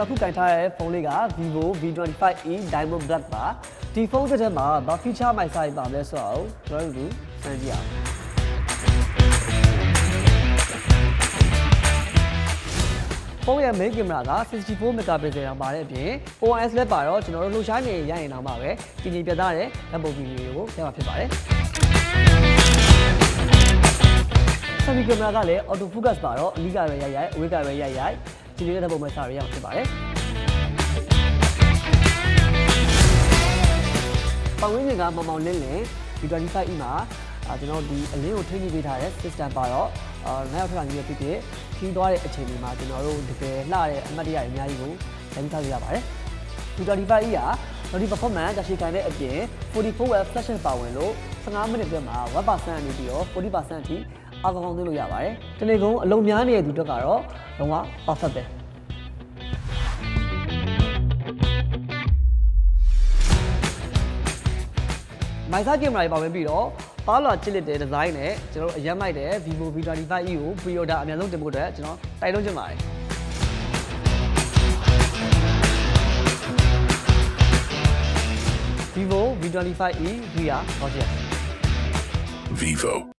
တော်ခုကင်ထားတဲ့ဖုန်းလေးက vivo V25e diamond black ပါဒီဖုန်းတစ်ထဲမှာဘာ feature မိုက်စားပါမလဲဆိုတော့ကျွန်တော်တို့စမ်းကြည့်အောင်ဖုန်းရဲ့ main camera က64 megapixel တောင်ပါတဲ့အပြင် OIS လည်းပါတော့ကျွန်တော်တို့လှူရှားနေရရင်တော့မှပဲပြင်ပြသတဲ့ဓာတ်ပုံဗီဒီယိုကိုရမှာဖြစ်ပါတယ်selfie camera ကလည်း auto focus ပါတော့အနီးကပဲရိုက်ရိုက်အဝေးကပဲရိုက်ရိုက်ဒီလေးတဲ့ဓာတ်ပုံမဲ့စားရရအောင်ဖြစ်ပါတယ်ပတ်ဝန်းကျင်ကမောင်မောင်လင်းလင်း V25e မှာကျွန်တော်ဒီအလင်းကိုထိန်းပေးထားတဲ့ system ပါတော့နောက်ထပ်ညီရဖြစ်ဖြစ်ခီးသွားတဲ့အချိန်တွေမှာကျွန်တော်တို့တကယ်လှတဲ့အမှတ်တရအများကြီးကိုတိုင်းထားရပါတယ် V25e ကဒီ performance တရှိခိုင်တဲ့အပြင် 44W flash ပါဝင်လို့15မိနစ်အတွင်းမှာ 1% နေပြီးတော့ 40% အထိအားကောင်းသွင်းလို့ရပါတယ်တနေ့ကုန်အလုံးများနေတဲ့သူတွေကတော့လုံးဝ perfect ပဲမိုက်စားကင်မရာတွေပါဝင်ပြီးတော့ပါလာချစ်လက်တဲ့ဒီဇိုင်းနဲ့ကျွန်တော်တို့အရင်မိုက်တဲ့ vivo V25e ကို pre-order အများဆုံးတင်ဖို့အတွက်ကျွန်တော်တိုက်တွန်းချင်ပါတယ်vivo V25e VR Gorgeous Vivo